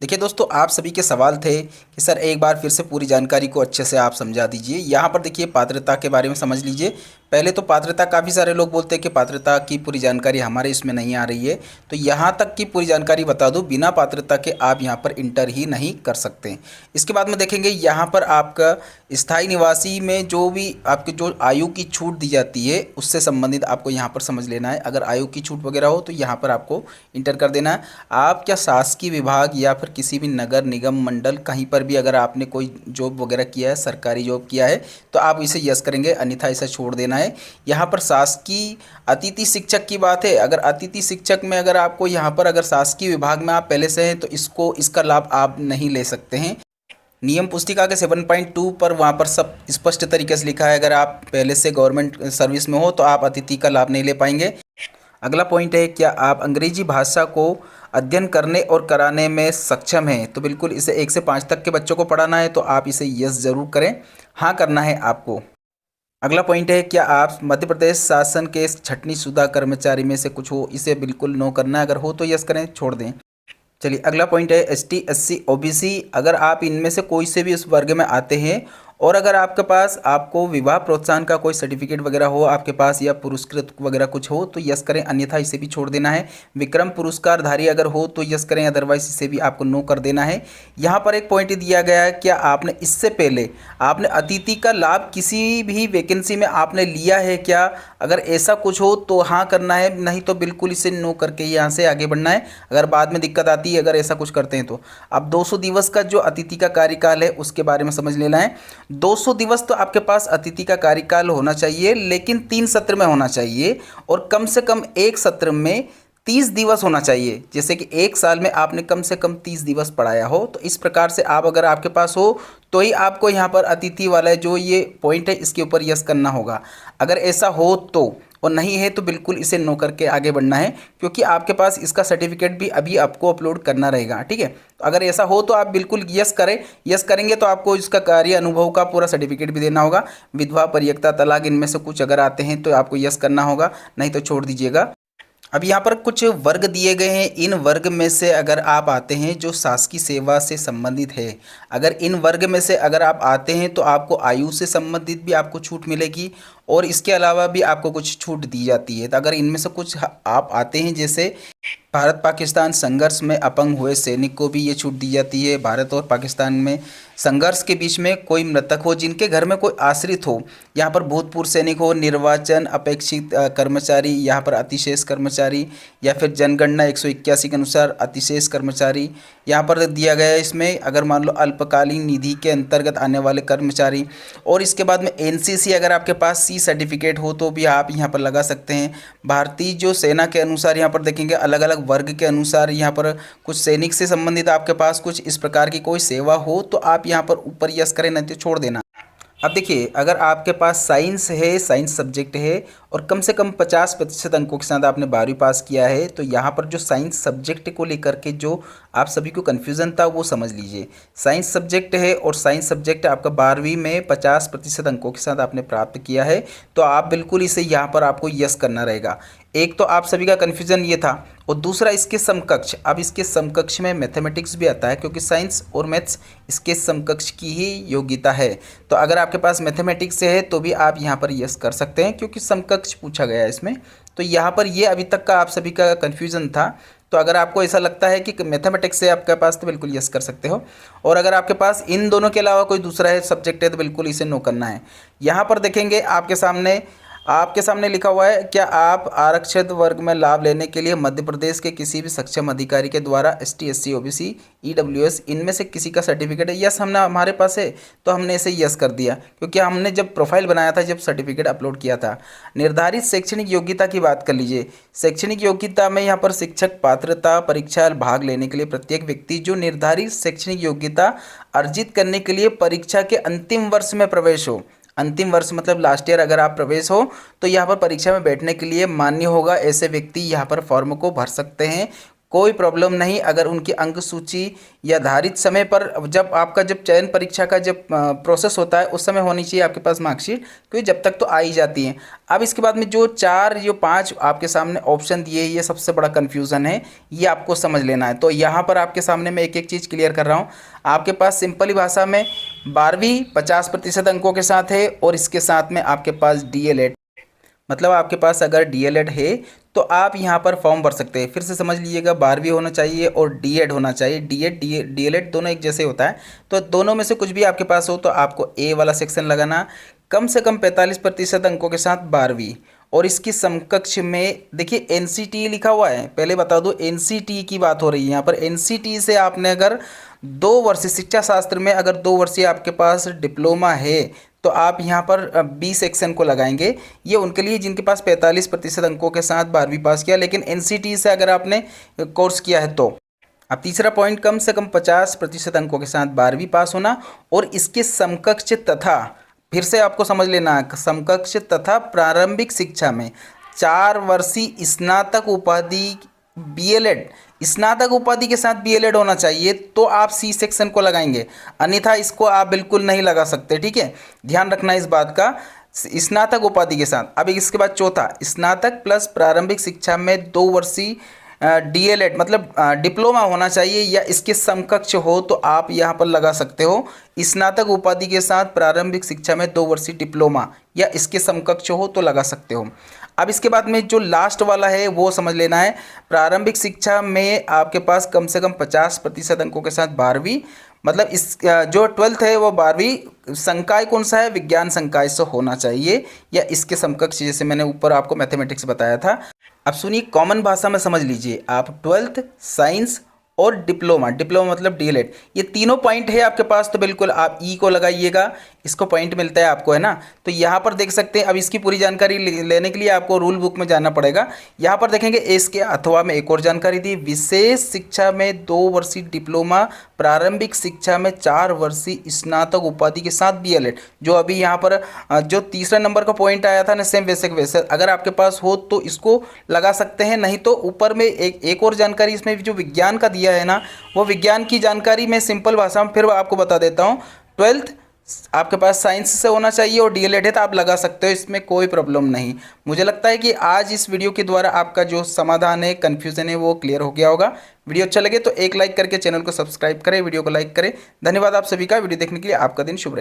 देखिए दोस्तों, आप सभी के सवाल थे कि सर एक बार फिर से पूरी जानकारी को अच्छे से आप समझा दीजिए। यहाँ पर देखिए पात्रता के बारे में समझ लीजिए। पहले तो पात्रता, काफ़ी सारे लोग बोलते हैं कि पात्रता की पूरी जानकारी हमारे इसमें नहीं आ रही है, तो यहाँ तक की पूरी जानकारी बता दूं, बिना पात्रता के आप यहाँ पर इंटर ही नहीं कर सकते। इसके बाद में देखेंगे यहाँ पर आपका स्थायी निवासी में जो भी आपकी जो आयु की छूट दी जाती है उससे संबंधित आपको यहाँ पर समझ लेना है। अगर आयु की छूट वगैरह हो तो यहाँ पर आपको इंटर कर देना है। आप क्या शासकीय विभाग या फिर किसी भी नगर निगम मंडल कहीं पर भी अगर आपने कोई जॉब वगैरह किया है, सरकारी जॉब किया है, तो आप इसे यस करेंगे, अन्यथा इसे छोड़ देना है। यहाँ पर शासकीय अतिथि शिक्षक की बात है। अगर अतिथि शिक्षक में अगर आपको यहाँ पर अगर शासकीय विभाग में आप पहले से हैं तो इसका लाभ आप नहीं ले सकते हैं। नियम पुस्तिका के 7.2 पर वहाँ पर सब स्पष्ट तरीके से लिखा है, अगर आप पहले से गवर्नमेंट सर्विस में हो तो आप अतिथि का लाभ नहीं ले पाएंगे। अगला पॉइंट है, क्या आप अंग्रेजी भाषा को अध्ययन करने और कराने में सक्षम हैं? तो बिल्कुल इसे 1 से 5 तक के बच्चों को पढ़ाना है तो आप इसे यस ज़रूर करें, हाँ करना है आपको। अगला पॉइंट है, क्या आप मध्य प्रदेश शासन के छटनी शुदा कर्मचारी में से कुछ हो? इसे बिल्कुल नो करना है, अगर हो तो यस करें, छोड़ दें। चलिए अगला पॉइंट है, एसटी एससी ओबीसी, अगर आप इनमें से कोई से भी उस वर्ग में आते हैं और अगर आपके पास आपको विवाह प्रोत्साहन का कोई सर्टिफिकेट वगैरह हो आपके पास या पुरस्कृत वगैरह कुछ हो तो यस करें, अन्यथा इसे भी छोड़ देना है। विक्रम पुरस्कारधारी अगर हो तो यस करें, अदरवाइज इसे भी आपको नो कर देना है। यहाँ पर एक पॉइंट दिया गया है, क्या आपने इससे पहले आपने अतिथि का लाभ किसी भी वैकेंसी में आपने लिया है क्या? अगर ऐसा कुछ हो तो हाँ करना है, नहीं तो बिल्कुल इसे नो करके यहाँ से आगे बढ़ना है। अगर बाद में दिक्कत आती है अगर ऐसा कुछ करते हैं तो। अब 200 दिवस का जो अतिथि का कार्यकाल है उसके बारे में समझ लेना है। 200 दिवस तो आपके पास अतिथि का कार्यकाल होना चाहिए, लेकिन 3 सत्र में होना चाहिए और कम से कम एक सत्र में 30 दिवस होना चाहिए। जैसे कि एक साल में आपने कम से कम 30 दिवस पढ़ाया हो, तो इस प्रकार से आप अगर आपके पास हो तो ही आपको यहाँ पर अतिथि वाला जो ये पॉइंट है इसके ऊपर यस करना होगा। अगर ऐसा हो तो, और नहीं है तो बिल्कुल इसे नो करके आगे बढ़ना है, क्योंकि आपके पास इसका सर्टिफिकेट भी अभी आपको अपलोड करना रहेगा। ठीक है, तो अगर ऐसा हो तो आप बिल्कुल यस करें। यस करेंगे तो आपको इसका कार्य अनुभव का पूरा सर्टिफिकेट भी देना होगा। विधवा, परित्यक्ता, तलाक, इनमें से कुछ अगर आते हैं तो आपको यस करना होगा, नहीं तो छोड़ दीजिएगा। अब यहाँ पर कुछ वर्ग दिए गए हैं, इन वर्ग में से अगर आप आते हैं जो शासकीय सेवा से संबंधित है, अगर इन वर्ग में से अगर आप आते हैं तो आपको आयु से संबंधित भी आपको छूट मिलेगी और इसके अलावा भी आपको कुछ छूट दी जाती है। तो अगर इनमें से कुछ आप आते हैं, जैसे भारत पाकिस्तान संघर्ष में अपंग हुए सैनिक को भी ये छूट दी जाती है। भारत और पाकिस्तान में संघर्ष के बीच में कोई मृतक हो जिनके घर में कोई आश्रित हो, यहाँ पर भूतपूर्व सैनिक हो, निर्वाचन अपेक्षित कर्मचारी, यहाँ पर अतिशेष कर्मचारी, या फिर जनगणना 181 के अनुसार अतिशेष कर्मचारी यहाँ पर दिया गया है। इसमें अगर मान लो अल्पकालीन निधि के अंतर्गत आने वाले कर्मचारी, और इसके बाद में एनसीसी, अगर आपके पास सी सर्टिफिकेट हो तो भी आप यहाँ पर लगा सकते हैं। भारतीय जो सेना के अनुसार यहाँ पर देखेंगे अलग अलग वर्ग के अनुसार यहाँ पर कुछ सैनिक से संबंधित आपके पास कुछ इस प्रकार की कोई सेवा हो तो आप यहाँ पर ऊपर यस करें, नहीं तो छोड़ देना। अब देखिए, अगर आपके पास साइंस है, साइंस सब्जेक्ट है और कम से कम 50% अंकों के साथ आपने 12वीं पास किया है, तो यहाँ पर जो साइंस सब्जेक्ट को लेकर के जो आप सभी को कन्फ्यूज़न था वो समझ लीजिए। साइंस सब्जेक्ट है और साइंस सब्जेक्ट आपका 12वीं में 50% अंकों के साथ आपने प्राप्त किया है, तो आप बिल्कुल इसे यहाँ पर आपको यस करना रहेगा। एक तो आप सभी का कन्फ्यूज़न ये था, और दूसरा इसके समकक्ष, अब इसके समकक्ष में मैथमेटिक्स भी आता है, क्योंकि साइंस और मैथ्स इसके समकक्ष की ही योग्यता है। तो अगर आपके पास मैथमेटिक्स है तो भी आप यहाँ पर यस कर सकते हैं, क्योंकि समकक्ष पूछा गया है इसमें। तो यहाँ पर ये अभी तक का आप सभी का कन्फ्यूज़न था। तो अगर आपको ऐसा लगता है कि मैथमेटिक्स है आपके पास तो बिल्कुल यस कर सकते हो, और अगर आपके पास इन दोनों के अलावा कोई दूसरा है सब्जेक्ट है तो बिल्कुल इसे नो करना है। यहाँ पर देखेंगे आपके सामने लिखा हुआ है, क्या आप आरक्षित वर्ग में लाभ लेने के लिए मध्य प्रदेश के किसी भी सक्षम अधिकारी के द्वारा एसटी एससी ओबीसी ईडब्ल्यूएस इनमें से किसी का सर्टिफिकेट है? यस, हमारे पास है तो हमने इसे यस कर दिया, क्योंकि हमने जब प्रोफाइल बनाया था, जब सर्टिफिकेट अपलोड किया था। निर्धारित शैक्षणिक योग्यता की बात कर लीजिए। शैक्षणिक योग्यता में यहाँ पर शिक्षक पात्रता परीक्षा भाग लेने के लिए प्रत्येक व्यक्ति जो निर्धारित शैक्षणिक योग्यता अर्जित करने के लिए परीक्षा के अंतिम वर्ष में प्रवेश हो, अंतिम वर्ष मतलब लास्ट ईयर अगर आप प्रवेश हो तो यहाँ पर परीक्षा में बैठने के लिए मान्य होगा, ऐसे व्यक्ति यहाँ पर फॉर्म को भर सकते हैं। कोई प्रॉब्लम नहीं। अगर उनकी अंक सूची या धारित समय पर जब चयन परीक्षा का जब प्रोसेस होता है उस समय होनी चाहिए आपके पास मार्कशीट, क्योंकि जब तक तो आ ही जाती है। अब इसके बाद में जो 5 आपके सामने ऑप्शन दिए, ये सबसे बड़ा कन्फ्यूज़न है, ये आपको समझ लेना है। तो यहाँ पर आपके सामने मैं एक एक चीज़ क्लियर कर रहा हूँ। आपके पास सिंपली भाषा में 12वीं 50% अंकों के साथ है, और इसके साथ में आपके पास DL मतलब आपके पास अगर DL है तो आप यहाँ पर फॉर्म भर सकते हैं। फिर से समझ लीजिएगा, 12वीं होना चाहिए और D.Ed होना चाहिए। DL दोनों एक जैसे होता है, तो दोनों में से कुछ भी आपके पास हो तो आपको A वाला सेक्शन लगाना। कम से कम 45% अंकों के साथ 12वीं, और इसकी समकक्ष में देखिए NCT लिखा हुआ है। पहले बता दूं, NCT की बात हो रही है यहाँ पर। NCT से आपने अगर 2 वर्ष शिक्षा शास्त्र में अगर 2 वर्षीय आपके पास डिप्लोमा है तो आप यहाँ पर B सेक्शन को लगाएंगे। ये उनके लिए जिनके पास 45% अंकों के साथ 12वीं पास किया, लेकिन NCT से अगर आपने कोर्स किया है तो। अब तीसरा पॉइंट, कम से कम 50% अंकों के साथ 12वीं पास होना, और इसके समकक्ष तथा, फिर से आपको समझ लेना है, समकक्ष तथा प्रारंभिक शिक्षा में 4 वर्षीय स्नातक उपाधि BLed, स्नातक उपाधि के साथ BLed होना चाहिए, तो आप C सेक्शन को लगाएंगे, अन्यथा इसको आप बिल्कुल नहीं लगा सकते। ठीक है, ध्यान रखना इस बात का, स्नातक उपाधि के साथ। अब इसके बाद चौथा, स्नातक प्लस प्रारंभिक शिक्षा में 2 वर्षीय DLed मतलब डिप्लोमा होना चाहिए, या इसके समकक्ष हो तो आप यहाँ पर लगा सकते हो। स्नातक उपाधि के साथ प्रारंभिक शिक्षा में 2 वर्षीय डिप्लोमा या इसके समकक्ष हो तो लगा सकते हो। अब इसके बाद में जो लास्ट वाला है वो समझ लेना है, प्रारंभिक शिक्षा में आपके पास कम से कम 50% अंकों के साथ 12वीं, मतलब इस जो 12th है वो 12वीं, संकाय कौन सा है, विज्ञान संकाय से होना चाहिए या इसके समकक्ष, जैसे मैंने ऊपर आपको मैथमेटिक्स बताया था। अब सुनिए, कॉमन भाषा में समझ लीजिए आप, 12th साइंस और डिप्लोमा मतलब DLed, ये तीनों पॉइंट है आपके पास, तो बिल्कुल आप E को लगाइएगा, इसको पॉइंट मिलता है आपको, है ना। तो यहाँ पर देख सकते हैं। अब इसकी पूरी जानकारी लेने के लिए आपको रूल बुक में जाना पड़ेगा। यहाँ पर देखेंगे इसके अथवा में एक और जानकारी दी, विशेष शिक्षा में 2 वर्षीय डिप्लोमा, प्रारंभिक शिक्षा में 4 वर्षीय स्नातक उपाधि के साथ BLed। जो अभी यहाँ पर जो तीसरा नंबर का पॉइंट आया था ना, सेम वैसे अगर आपके पास हो तो इसको लगा सकते हैं, नहीं तो ऊपर में एक और जानकारी इसमें जो विज्ञान का दिया है ना, वो विज्ञान की जानकारी मैं सिंपल भाषा में फिर आपको बता देता हूँ। 12th आपके पास साइंस से होना चाहिए और DLed है तो आप लगा सकते हो, इसमें कोई प्रॉब्लम नहीं। मुझे लगता है कि आज इस वीडियो के द्वारा आपका जो समाधान है, कन्फ्यूज़न है, वो क्लियर हो गया होगा। वीडियो अच्छा लगे तो एक लाइक करके चैनल को सब्सक्राइब करें, वीडियो को लाइक करें। धन्यवाद आप सभी का वीडियो देखने के लिए। आपका दिन शुभ रहे।